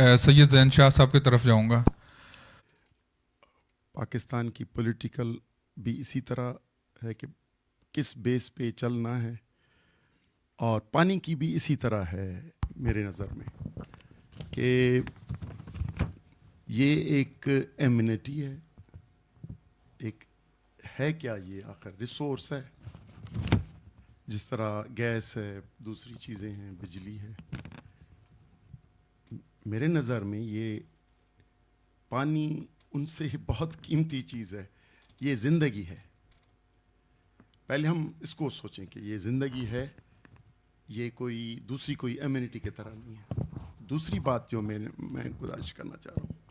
سید زین شاہ صاحب کی طرف جاؤں گا. پاکستان کی پولیٹیکل بھی اسی طرح ہے کہ کس بیس پہ چلنا ہے، اور پانی کی بھی اسی طرح ہے میرے نظر میں کہ یہ ایک ایمنٹی ہے، ایک ہے کیا، یہ آخر ریسورس ہے. جس طرح گیس ہے، دوسری چیزیں ہیں، بجلی ہے. میرے نظر میں یہ پانی ان سے بہت قیمتی چیز ہے. یہ زندگی ہے. پہلے ہم اس کو سوچیں کہ یہ زندگی ہے، یہ کوئی دوسری کوئی ایمنٹی کی طرح نہیں ہے. دوسری بات جو میں گزارش کرنا چاہ رہا ہوں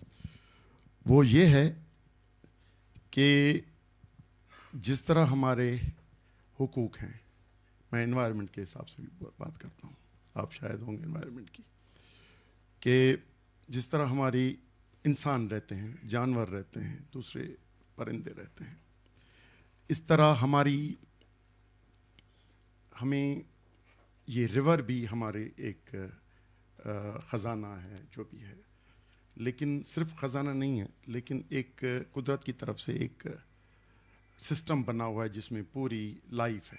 وہ یہ ہے کہ جس طرح ہمارے حقوق ہیں، میں انوائرمنٹ کے حساب سے بھی بات کرتا ہوں، آپ شاید ہوں گے انوائرمنٹ کی، کہ جس طرح ہماری انسان رہتے ہیں، جانور رہتے ہیں، دوسرے پرندے رہتے ہیں، اس طرح ہمیں یہ ریور بھی ہمارے ایک خزانہ ہے جو بھی ہے. لیکن صرف خزانہ نہیں ہے، لیکن ایک قدرت کی طرف سے ایک سسٹم بنا ہوا ہے جس میں پوری لائف ہے.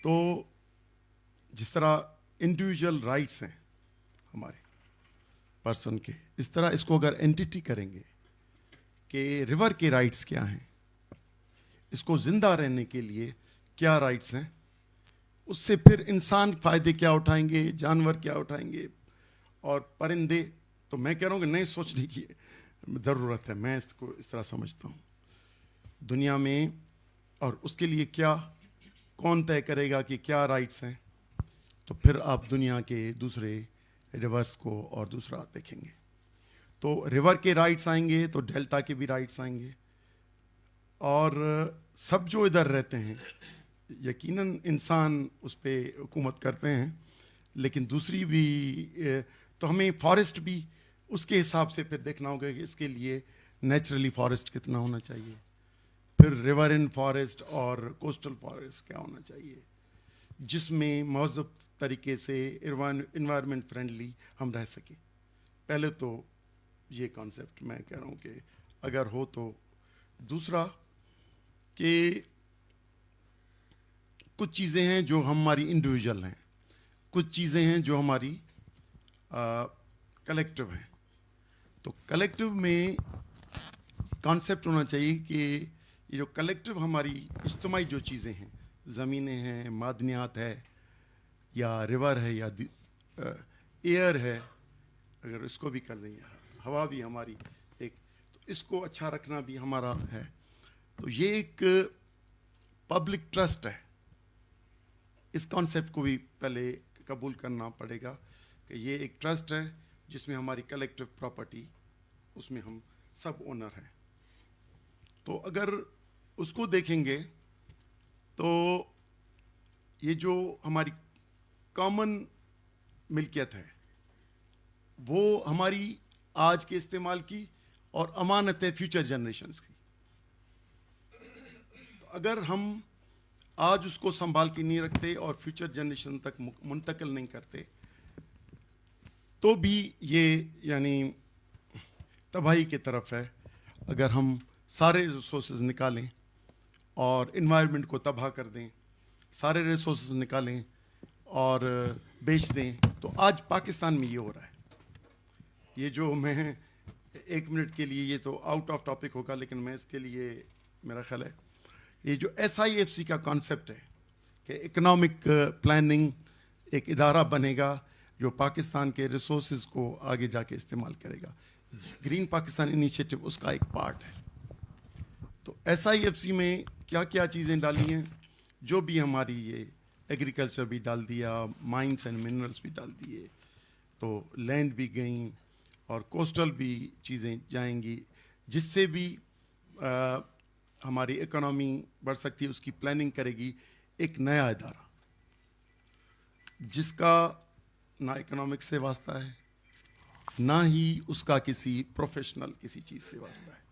تو جس طرح انڈیویجول رائٹس ہیں ہمارے پرسن کے، اس طرح اس کو اگر اینٹیٹی کریں گے کہ ریور کے رائٹس کیا ہیں، اس کو زندہ رہنے کے لیے کیا رائٹس ہیں، اس سے پھر انسان فائدے کیا اٹھائیں گے، جانور کیا اٹھائیں گے، اور پرندے. تو میں کہہ رہا ہوں کہ نئے سوچنے کی ضرورت ہے. میں اس کو اس طرح سمجھتا ہوں دنیا میں، اور اس کے لیے کیا، کون طے کرے گا کہ کیا رائٹس ہیں. تو پھر آپ دنیا کے دوسرے ریورس کو اور دوسرا دیکھیں گے. تو ریور کے رائٹس آئیں گے تو ڈیلٹا کے بھی رائٹس آئیں گے، اور سب جو ادھر رہتے ہیں یقیناً انسان اس پہ حکومت کرتے ہیں، لیکن دوسری بھی تو ہمیں فارسٹ بھی اس کے حساب سے پھر دیکھنا ہوگا کہ اس کے لیے نیچرلی فارسٹ کتنا ہونا چاہیے، پھر ریورن فارسٹ اور کوسٹل فارسٹ کیا ہونا چاہیے، جس میں مہذب طریقے سے انوائرمنٹ فرینڈلی ہم رہ سکیں. پہلے تو یہ کانسیپٹ میں کہہ رہا ہوں کہ اگر ہو تو. دوسرا کہ کچھ چیزیں ہیں جو ہماری انڈیویجول ہیں، کچھ چیزیں ہیں جو ہماری کلیکٹیو ہیں. تو کلیکٹیو میں کانسیپٹ ہونا چاہیے کہ یہ جو کلیکٹیو ہماری اجتماعی جو چیزیں ہیں، زمینیں ہیں، معدنیات ہے، یا ریور ہے، یا ایئر ہے، اگر اس کو بھی کر دیں، ہوا بھی ہماری ایک، تو اس کو اچھا رکھنا بھی ہمارا ہے. تو یہ ایک پبلک ٹرسٹ ہے. اس کانسیپٹ کو بھی پہلے قبول کرنا پڑے گا کہ یہ ایک ٹرسٹ ہے جس میں ہماری کلیکٹیو پراپرٹی، اس میں ہم سب اونر ہیں. تو اگر اس کو دیکھیں گے تو یہ جو ہماری کامن ملکیت ہے وہ ہماری آج کے استعمال کی اور امانت ہے فیوچر جنریشنز کی. تو اگر ہم آج اس کو سنبھال کے نہیں رکھتے اور فیوچر جنریشن تک منتقل نہیں کرتے تو بھی یہ یعنی تباہی کی طرف ہے. اگر ہم سارے ریسورسز نکالیں اور انوائرمنٹ کو تباہ کر دیں، سارے ریسورسز نکالیں اور بیچ دیں، تو آج پاکستان میں یہ ہو رہا ہے. یہ جو میں 1 منٹ کے لیے، یہ تو آؤٹ آف ٹاپک ہوگا، لیکن میں اس کے لیے میرا خیال ہے یہ جو SIFC کا کانسیپٹ ہے کہ اکنامک پلاننگ ایک ادارہ بنے گا جو پاکستان کے ریسورسز کو آگے جا کے استعمال کرے گا. گرین پاکستان انیشیٹو اس کا ایک پارٹ ہے. تو SIFC میں کیا کیا چیزیں ڈالی ہیں، جو بھی ہماری یہ ایگریکلچر بھی ڈال دیا، مائنس اینڈ منرلس بھی ڈال دیے، تو لینڈ بھی گئیں اور کوسٹل بھی چیزیں جائیں گی، جس سے بھی ہماری اکنامی بڑھ سکتی ہے. اس کی پلاننگ کرے گی ایک نیا ادارہ جس کا نہ اکنامک سے واسطہ ہے، نہ ہی اس کا کسی پروفیشنل کسی چیز سے واسطہ ہے.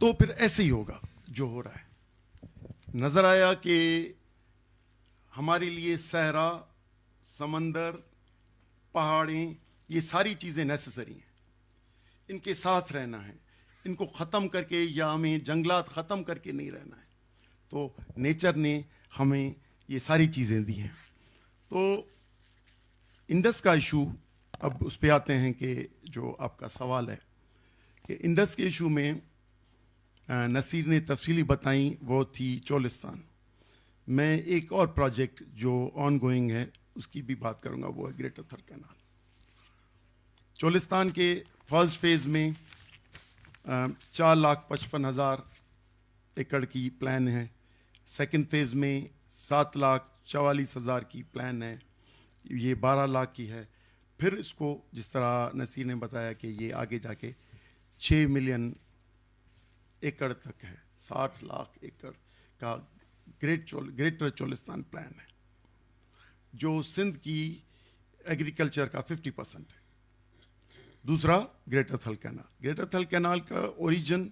تو پھر ایسے ہی ہوگا جو ہو رہا ہے. نظر آیا کہ ہمارے لیے صحرا، سمندر، پہاڑیں یہ ساری چیزیں نیسسری ہیں, ان کے ساتھ رہنا ہے, ان کو ختم کر کے یا ہمیں جنگلات ختم کر کے نہیں رہنا ہے. تو نیچر نے ہمیں یہ ساری چیزیں دی ہیں. تو انڈس کا ایشو, اب اس پہ آتے ہیں کہ جو آپ کا سوال ہے کہ انڈس کے ایشو میں نصیر نے تفصیلی بتائیں, وہ تھی چولستان. میں ایک اور پروجیکٹ جو آن گوئنگ ہے اس کی بھی بات کروں گا, وہ ہے گریٹر تھر کینال. چولستان کے فرسٹ فیز میں 4,55,000 ایکڑ کی پلان ہے. سیکنڈ فیز میں 7,44,000 کی پلان ہے, یہ 12 لاکھ کی ہے. پھر اس کو جس طرح نصیر نے بتایا کہ یہ آگے جا کے 6 ملین ایکڑ تک ہے, 60 لاکھ ایکڑ کا گریٹر چولستان پلان ہے, جو سندھ کی ایگریکلچر کا 50% ہے. دوسرا گریٹر تھل کینال. گریٹر تھل کینال کا اوریجن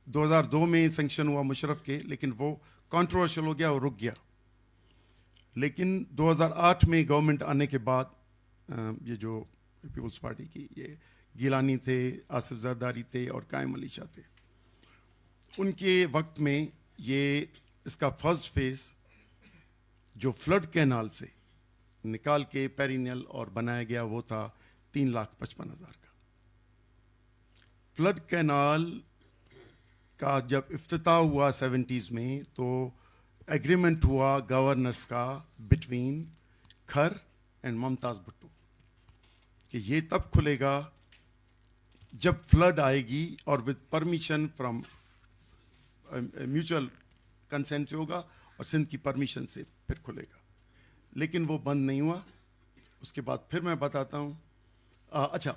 2002 میں سینکشن ہوا مشرف کے, لیکن وہ کنٹروورشل ہو گیا اور رک گیا. لیکن 2008 میں گورنمنٹ آنے کے بعد یہ جو پیپلز پارٹی کی, یہ گیلانی تھے, آصف زرداری تھے اور قائم علی شاہ تھے, ان کے وقت میں یہ اس کا فرسٹ فیز جو فلڈ کینال سے نکال کے پیرینل اور بنایا گیا وہ تھا 3,55,000 کا. فلڈ کینال کا جب افتتاح ہوا 70s میں, تو ایگریمنٹ ہوا گورنرز کا بٹوین کھر اینڈ ممتاز بھٹو کہ یہ تب کھلے گا جب فلڈ آئے گی اور with permission from mutual consent سے ہوگا اور سندھ کی پرمیشن سے پھر کھلے گا. لیکن وہ بند نہیں ہوا. اس کے بعد پھر میں بتاتا ہوں. اچھا,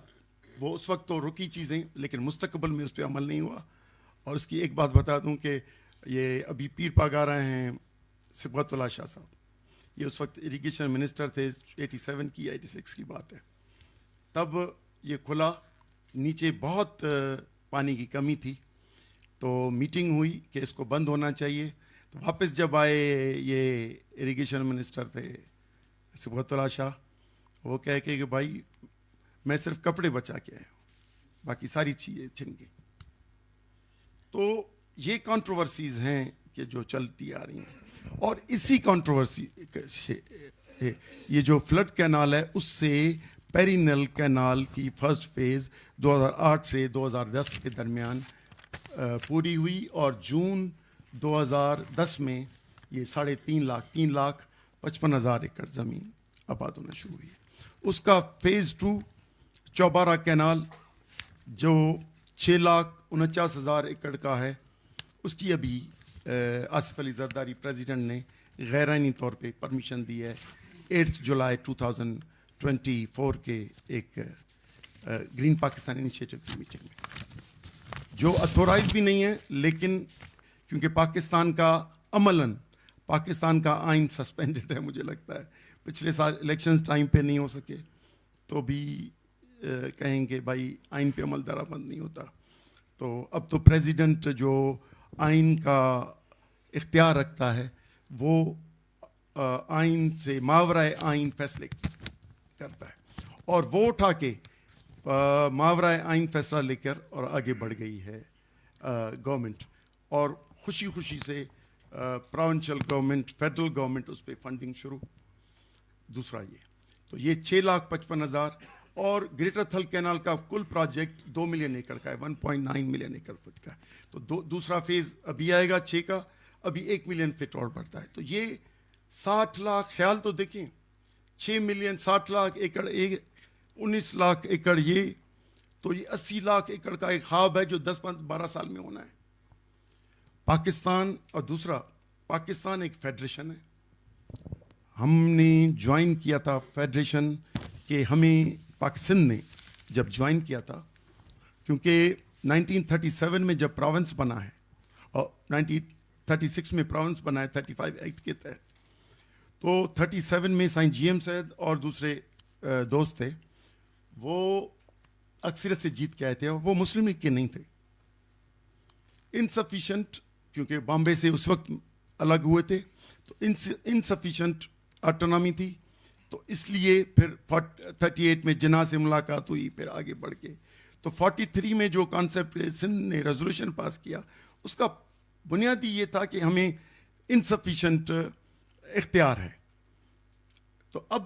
وہ اس وقت تو رکی چیزیں, لیکن مستقبل میں اس پہ عمل نہیں ہوا. اور اس کی ایک بات بتا دوں کہ یہ ابھی پیر پاگا رہے ہیں صبغت اللہ شاہ صاحب, یہ اس وقت اریگیشن منسٹر تھے, 87 کی 86 کی بات ہے. تب یہ کھلا, نیچے بہت پانی کی کمی تھی, تو میٹنگ ہوئی کہ اس کو بند ہونا چاہیے. تو واپس جب آئے یہ اریگیشن منسٹر تھے صبغت اللہ شاہ, وہ کہہ کہ بھائی میں صرف کپڑے بچا کے آیا ہوں, باقی ساری چیزیں چھن گئی. تو یہ کنٹروورسیز ہیں کہ جو چلتی آ رہی ہیں. اور اسی کنٹروورسی یہ جو فلڈ کینال ہے اس سے پیرینل کینال کی فرسٹ فیز 2008 سے 2010 کے درمیان پوری ہوئی, اور جون 2010 میں یہ 3,55,000 ایکڑ زمین آباد ہونا شروع ہوئی. اس کا فیز 2 چوبارہ کینال جو 6,49,000 ایکڑ کا ہے, اس کی ابھی آصف علی زرداری پریزیڈنٹ نے غیر آئینی طور پہ پرمیشن دی ہے 8 جولائی 2024 کے ایک گرین پاکستان انیشیٹو کی میٹنگ میں, جو اتھورائز بھی نہیں ہے. لیکن کیونکہ پاکستان کا عملاً پاکستان کا آئین سسپینڈڈ ہے, مجھے لگتا ہے پچھلے سال الیکشنز ٹائم پہ نہیں ہو سکے, تو بھی کہیں گے بھائی آئین پہ عمل درآمد نہیں ہوتا. تو اب تو پریزیڈنٹ جو آئین کا اختیار رکھتا ہے وہ آئین سے ماورائے آئین فیصلے کرتا ہے, اور وہ اٹھا کے ماورائے آئین فیصلہ لے کر اور آگے بڑھ گئی ہے گورنمنٹ. اور خوشی خوشی سے پروونشل گورنمنٹ, فیڈرل گورنمنٹ اس پہ فنڈنگ شروع. دوسرا یہ تو یہ 6,55,000. اور گریٹر تھل کینال کا کل پروجیکٹ 2 ملین ایکڑ کا ہے, 1.9 ملین ایکڑ فٹ کا ہے. تو دوسرا فیز ابھی آئے گا 6 کا, ابھی 1 ملین فٹ اور بڑھتا ہے. تو یہ 60 لاکھ, خیال تو دیکھیں 6 ملین 60 لاکھ ایکڑ, 19 لاکھ ایکڑ, یہ تو یہ 80 لاکھ ایکڑ کا ایک خواب ہے جو 10-12 سال میں ہونا ہے. پاکستان, اور دوسرا پاکستان ایک فیڈریشن ہے. ہم نے جوائن کیا تھا فیڈریشن کہ ہمیں سندھ نے جب جوائن کیا تھا, کیونکہ 1937 میں جب پراونس بنا ہے اور 1936 میں پراونس بنا ہے 35 ایکٹ کے تحت, تو 37 میں سائن جی ایم سید اور دوسرے دوست تھے, وہ اکثریت سے جیت کے آئے تھے, اور وہ مسلم لیگ کے نہیں تھے. انسفیشینٹ, کیونکہ بامبے سے اس وقت الگ ہوئے تھے, تو انسفیشینٹ آٹونامی تھی. تو اس لیے پھر 38 میں جناح سے ملاقات ہوئی, پھر آگے بڑھ کے تو 43 میں جو کانسیپٹ سندھ نے ریزولوشن پاس کیا, اس کا بنیادی یہ تھا کہ ہمیں انسفیشینٹ اختیار ہے. تو اب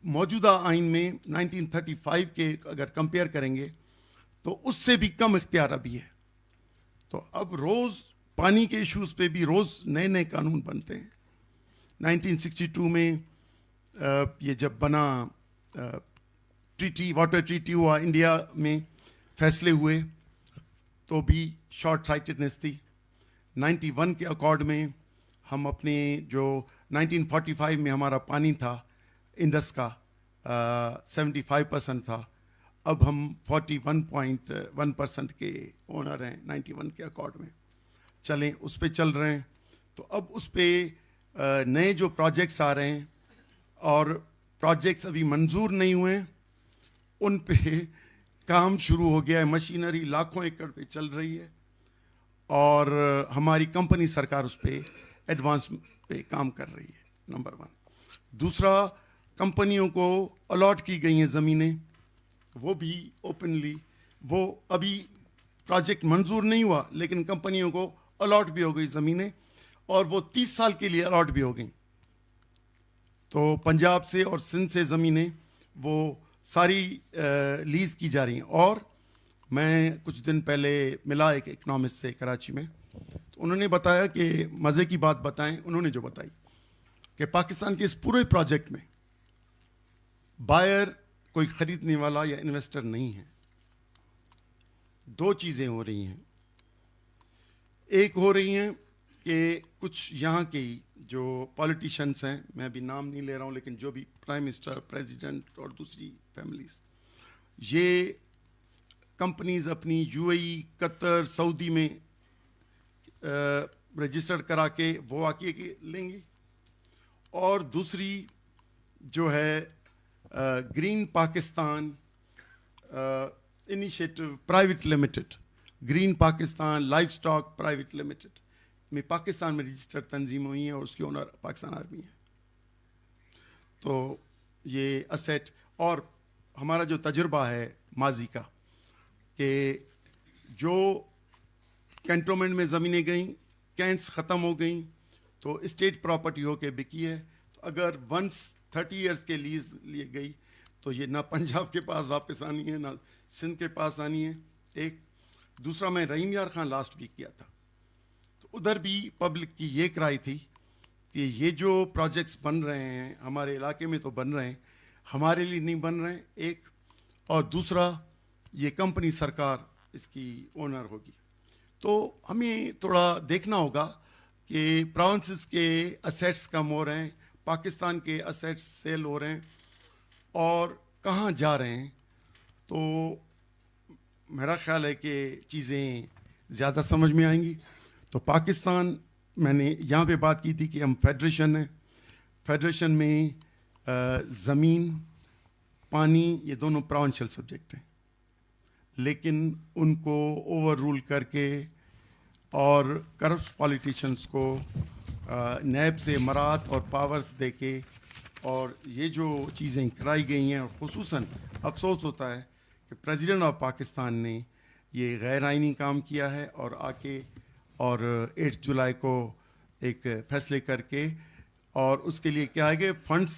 موجودہ آئین میں 1935 کے اگر کمپیئر کریں گے تو اس سے بھی کم اختیار ابھی ہے. تو اب روز پانی کے ایشوز پہ بھی روز نئے نئے قانون بنتے ہیں. 1962 میں یہ جب بنا ٹریٹی, واٹر ٹریٹی ہوا انڈیا میں, فیصلے ہوئے تو بھی شارٹ سائٹڈنس تھی. 91 کے اکارڈ میں ہم اپنے جو 1945 میں ہمارا پانی تھا انڈس کا 75% تھا, اب ہم 41.1% کے اونر ہیں 91 کے اکارڈ میں. چلیں اس پہ چل رہے ہیں. تو اب اس پہ نئے جو پروجیکٹس آ رہے ہیں اور پروجیکٹس ابھی منظور نہیں ہوئے ہیں, ان پہ کام شروع ہو گیا ہے. مشینری لاکھوں ایکڑ پہ چل رہی ہے اور ہماری کمپنی سرکار اس پہ ایڈوانس پہ کام کر رہی ہے, نمبر 1. دوسرا, کمپنیوں کو الاٹ کی گئی ہیں زمینیں, وہ بھی اوپنلی, وہ ابھی پروجیکٹ منظور نہیں ہوا لیکن کمپنیوں کو الاٹ بھی ہو گئی زمینیں, اور وہ 30 سال کے لیے الاٹ بھی ہو گئیں. تو پنجاب سے اور سندھ سے زمینیں وہ ساری لیز کی جا رہی ہیں. اور میں کچھ دن پہلے ملا ایک اکنامسٹ سے کراچی میں, تو انہوں نے بتایا کہ مزے کی بات بتائیں, انہوں نے جو بتائی کہ پاکستان کے اس پورے پروجیکٹ میں بائر کوئی خریدنے والا یا انویسٹر نہیں ہے. 2 چیزیں ہو رہی ہیں. ایک ہو رہی ہیں کہ کچھ یہاں کے جو پالیٹیشنس ہیں, میں ابھی نام نہیں لے رہا ہوں, لیکن جو بھی پرائم منسٹر, پریزیڈنٹ اور دوسری فیملیز, یہ کمپنیز اپنی UAE, قطر, سعودی میں رجسٹر کرا کے وہ آ کے لیں گی. اور دوسری جو ہے green Pakistan initiative private limited, green Pakistan life stock private limited میں پاکستان میں رجسٹر تنظیم ہوئی ہیں اور اس کے اونر پاکستان آرمی ہے. تو یہ اسیٹ, اور ہمارا جو تجربہ ہے ماضی کا کہ جو کینٹونمنٹ میں زمینیں گئیں, کینٹس ختم ہو گئیں تو اسٹیٹ پراپرٹی ہو کے بکی ہے. تو اگر ونس 30 ایئرس کے لیز لیے گئی تو یہ نہ پنجاب کے پاس واپس آنی ہے نہ سندھ کے پاس آنی ہے. ایک دوسرا, میں رحیم یار خان لاسٹ ویک کیا تھا, تو ادھر بھی پبلک کی یہ کرائے تھی کہ یہ جو پروجیکٹس بن رہے ہیں ہمارے علاقے میں تو بن رہے ہیں, ہمارے لیے نہیں بن رہے ہیں, ایک. اور دوسرا, یہ کمپنی سرکار اس کی اونر ہوگی. تو ہمیں تھوڑا دیکھنا ہوگا کہ پروونسز کے اسیٹس کم ہو رہے ہیں, پاکستان کے اسیٹس سیل ہو رہے ہیں اور کہاں جا رہے ہیں. تو میرا خیال ہے کہ چیزیں زیادہ سمجھ میں آئیں گی. تو پاکستان, میں نے یہاں پہ بات کی تھی کہ ہم فیڈریشن ہیں, فیڈریشن میں زمین, پانی, یہ دونوں پروونشل سبجیکٹ ہیں, لیکن ان کو اوور رول کر کے اور کرپٹ پالیٹیشنس کو نیب سے مراعات اور پاورز دے کے اور یہ جو چیزیں کرائی گئی ہیں, اور خصوصاً افسوس ہوتا ہے کہ پریزیڈنٹ آف پاکستان نے یہ غیر آئینی کام کیا ہے اور آ کے اور 8 جولائی کو ایک فیصلے کر کے, اور اس کے لیے کیا ہے کہ فنڈس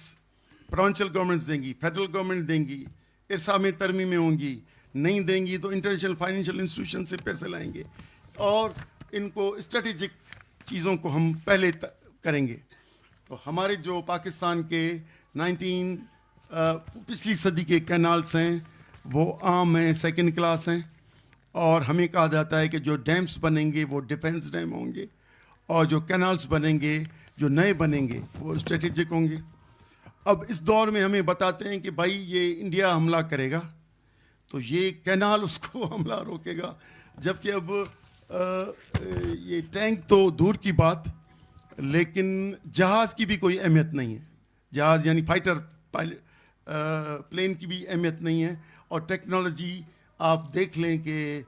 پروونشل گورنمنٹس دیں گی, فیڈرل گورنمنٹ دیں گی, ارسا میں ترمیمیں ہوں گی, نہیں دیں گی تو انٹرنیشنل فائنینشیل انسٹیٹیوشن سے پیسے لائیں گے, اور ان کو اسٹریٹجک چیزوں کو ہم پہلے کریں گے. تو ہمارے جو پاکستان کے پچھلی صدی کے کینالس ہیں وہ عام ہیں, سیکنڈ کلاس ہیں, اور ہمیں کہا جاتا ہے کہ جو ڈیمس بنیں گے وہ ڈیفنس ڈیم ہوں گے, اور جو کینالس بنیں گے, جو نئے بنیں گے, وہ اسٹریٹجک ہوں گے. اب اس دور میں ہمیں بتاتے ہیں کہ بھائی یہ انڈیا حملہ کرے گا تو یہ کینال اس کو حملہ روکے گا, جبکہ اب یہ ٹینک تو دور کی بات, لیکن جہاز کی بھی کوئی اہمیت نہیں ہے, جہاز یعنی فائٹر پلین کی بھی اہمیت نہیں ہے. اور ٹیکنالوجی آپ دیکھ لیں کہ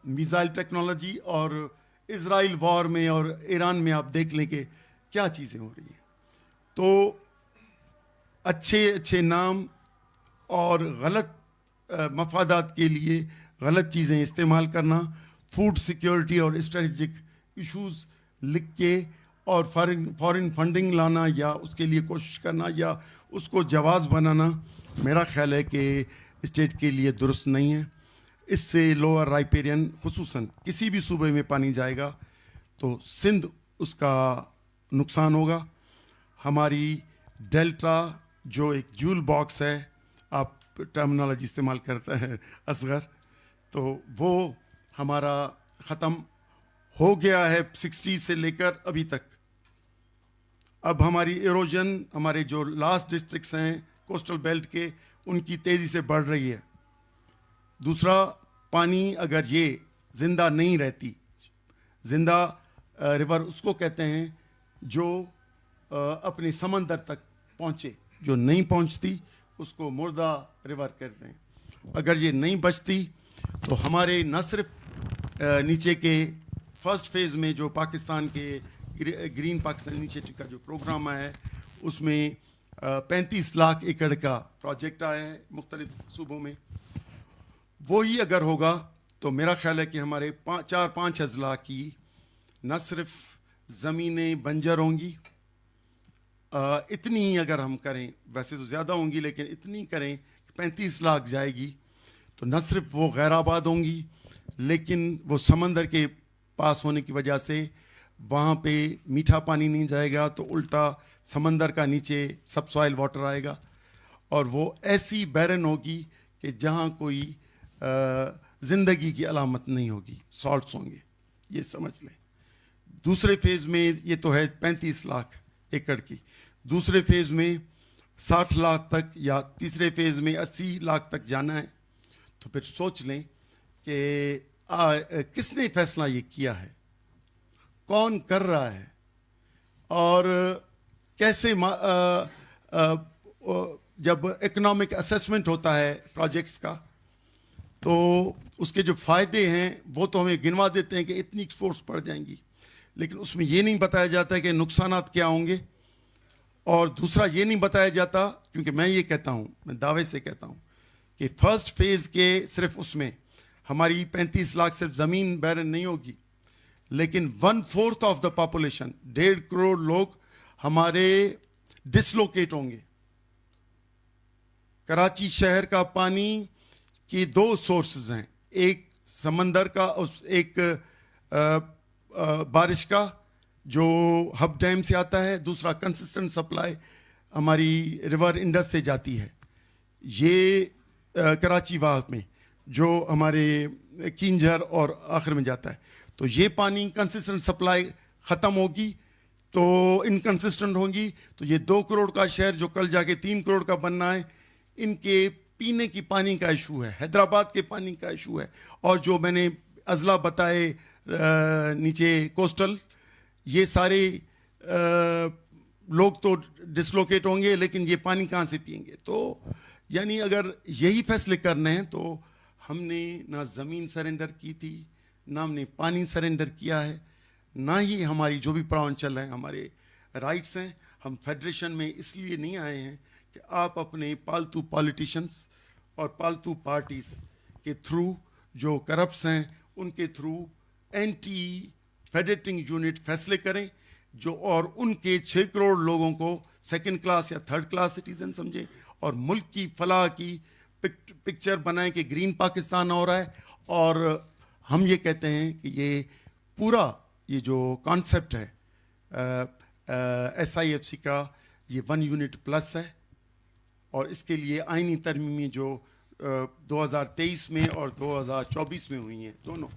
میزائل ٹیکنالوجی اور اسرائیل وار میں اور ایران میں آپ دیکھ لیں کہ کیا چیزیں ہو رہی ہیں. تو اچھے نام اور غلط مفادات کے لیے غلط چیزیں استعمال کرنا، فوڈ سیکیورٹی اور اسٹریٹجک ایشوز لکھ کے اور فارن فنڈنگ لانا یا اس کے لیے کوشش کرنا یا اس کو جواز بنانا، میرا خیال ہے کہ اسٹیٹ کے لیے درست نہیں ہے. اس سے لوور رائپیرین خصوصاً کسی بھی صوبے میں پانی جائے گا تو سندھ اس کا نقصان ہوگا. ہماری ڈیلٹا جو ایک جول باکس ہے، آپ ٹرمنالوجی استعمال کرتے ہیں اصغر، تو وہ ہمارا ختم ہو گیا ہے 60 سے لے کر ابھی تک. اب ہماری ایروجن، ہمارے جو لاسٹ ڈسٹرکٹس ہیں کوسٹل بیلٹ کے، ان کی تیزی سے بڑھ رہی ہے. دوسرا، پانی اگر یہ زندہ نہیں رہتی، زندہ ریور اس کو کہتے ہیں جو اپنے سمندر تک پہنچے، جو نہیں پہنچتی اس کو مردہ ریور کہتے ہیں. اگر یہ نہیں بچتی تو ہمارے نہ صرف نیچے کے فرسٹ فیز میں جو پاکستان کے گرین پاکستان انیشیٹو کا جو پروگرام آیا ہے، اس میں 35 لاکھ ایکڑ کا پروجیکٹ آیا ہے مختلف صوبوں میں. وہی اگر ہوگا تو میرا خیال ہے کہ ہمارے 4-5 اضلاع کی نہ صرف زمینیں بنجر ہوں گی، اتنی اگر ہم کریں، ویسے تو زیادہ ہوں گی لیکن اتنی کریں کہ 35 لاکھ جائے گی، تو نہ صرف وہ غیر آباد ہوں گی لیکن وہ سمندر کے پاس ہونے کی وجہ سے وہاں پہ میٹھا پانی نہیں جائے گا، تو الٹا سمندر کا نیچے سب سوائل واٹر آئے گا اور وہ ایسی بیرن ہوگی کہ جہاں کوئی زندگی کی علامت نہیں ہوگی، سالٹس ہوں گے، یہ سمجھ لیں. دوسرے فیز میں یہ تو ہے 35 لاکھ ایکڑ کی، دوسرے فیز میں 60 لاکھ تک، یا تیسرے فیز میں 80 لاکھ تک جانا ہے. تو پھر سوچ لیں کہ کس نے فیصلہ یہ کیا ہے، کون کر رہا ہے، اور کیسے جب اکنامک اسیسمنٹ ہوتا ہے پروجیکٹس کا تو اس کے جو فائدے ہیں وہ تو ہمیں گنوا دیتے ہیں کہ اتنی ایکسپورٹس پڑ جائیں گی، لیکن اس میں یہ نہیں بتایا جاتا ہے کہ نقصانات کیا ہوں گے. اور دوسرا یہ نہیں بتایا جاتا، کیونکہ میں یہ کہتا ہوں، میں دعوے سے کہتا ہوں کہ فرسٹ فیز کے صرف اس میں ہماری 35 لاکھ صرف زمین بیرن نہیں ہوگی، لیکن 1/4 آف دا پاپولیشن، 1.5 کروڑ لوگ ہمارے ڈسلوکیٹ ہوں گے. کراچی شہر کا پانی کی 2 سورسز ہیں، ایک سمندر کا، ایک بارش کا جو ہب ڈیم سے آتا ہے، دوسرا کنسسٹنٹ سپلائی ہماری ریور انڈس سے جاتی ہے. یہ کراچی واق میں جو ہمارے کینجھر اور آخر میں جاتا ہے، تو یہ پانی کنسسٹنٹ سپلائی ختم ہوگی تو انکنسسٹنٹ ہوگی، تو یہ 2 کروڑ کا شہر جو کل جا کے 3 کروڑ کا بننا ہے، ان کے پینے کی پانی کا ایشو ہے، حیدرآباد کے پانی کا ایشو ہے. اور جو میں نے اضلاع بتائے نیچے کوسٹل، یہ سارے لوگ تو ڈسلوکیٹ ہوں گے، لیکن یہ پانی کہاں سے پئیں گے؟ تو یعنی اگر یہی فیصلے کرنے ہیں تو ہم نے نہ زمین سرنڈر کی تھی، نہ ہم نے پانی سرنڈر کیا ہے، نہ ہی ہماری جو بھی پراونچل ہیں ہمارے رائٹس ہیں. ہم فیڈریشن میں اس لیے نہیں آئے ہیں کہ آپ اپنے پالتو پالیٹیشنس اور پالتو پارٹیز کے تھرو، جو کرپٹس ہیں ان کے تھرو اینٹی فیڈریٹنگ یونٹ فیصلے کریں جو، اور ان کے 6 کروڑ لوگوں کو سیکنڈ کلاس یا تھرڈ کلاس سٹیزن سمجھیں اور ملک کی فلاح کی پکچر بنائیں کہ گرین پاکستان ہو رہا ہے. اور ہم یہ کہتے ہیں کہ یہ پورا یہ جو کانسیپٹ ہے SIFC کا، یہ 1 یونٹ پلس ہے، اور اس کے لیے آئینی ترمیمی جو 2023 میں اور 2024 میں ہوئی ہیں دونوں،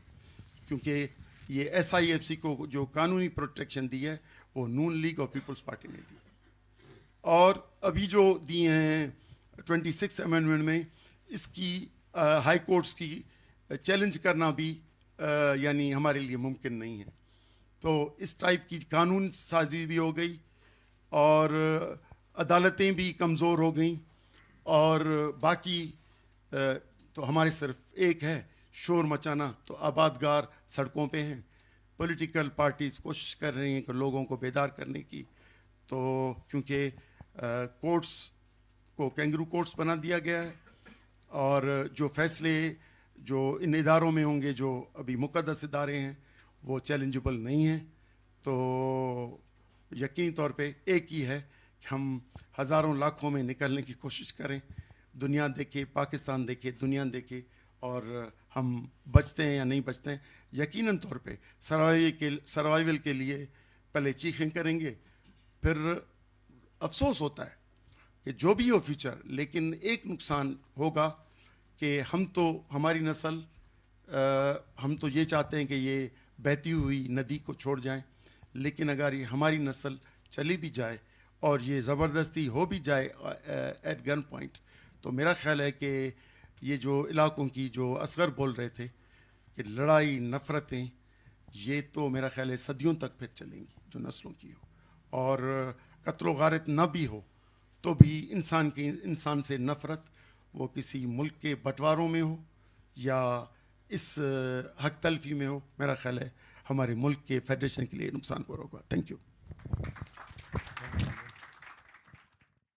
کیونکہ یہ SIFC کو جو قانونی پروٹیکشن دی ہے وہ نون لیگ اور پیپلز پارٹی نے دی، اور ابھی جو دی ہیں 26 امینڈمنٹ میں، اس کی ہائی کورٹس کی چیلنج کرنا بھی یعنی ہمارے لیے ممکن نہیں ہے. تو اس ٹائپ کی قانون سازی بھی ہو گئی اور عدالتیں بھی کمزور ہو گئیں، اور باقی تو ہمارے صرف ایک ہے شور مچانا. تو آبادگار سڑکوں پہ ہیں، پولیٹیکل پارٹیز کوشش کر رہی ہیں کہ لوگوں کو بیدار کرنے کی، تو کیونکہ کورٹس کو کینگرو کورٹس بنا دیا گیا ہے، اور جو فیصلے جو ان اداروں میں ہوں گے جو ابھی مقدس ادارے ہیں وہ چیلنجبل نہیں ہیں. تو یقینی طور پہ ایک ہی ہے کہ ہم ہزاروں لاکھوں میں نکلنے کی کوشش کریں، دنیا دیکھے، پاکستان دیکھے، دنیا دیکھے، اور ہم بچتے ہیں یا نہیں بچتے ہیں. یقیناً طور پہ سروائیول کے لیے پہلے چیخیں کریں گے، پھر افسوس ہوتا ہے کہ جو بھی ہو فیوچر، لیکن ایک نقصان ہوگا کہ ہماری نسل، ہم تو یہ چاہتے ہیں کہ یہ بہتی ہوئی ندی کو چھوڑ جائیں، لیکن اگر یہ ہماری نسل چلی بھی جائے اور یہ زبردستی ہو بھی جائے ایٹ گن پوائنٹ، تو میرا خیال ہے کہ یہ جو علاقوں کی جو اصغر بول رہے تھے کہ لڑائی، نفرتیں، یہ تو میرا خیال ہے صدیوں تک پھر چلیں گی جو نسلوں کی ہو. اور قتل و غارت نہ بھی ہو تو بھی انسان سے نفرت، وہ کسی ملک کے بٹواروں میں ہو یا اس حق تلفی میں ہو، میرا خیال ہے ہمارے ملک کے فیڈریشن کے لیے نقصان کو ہوگا. Thank you.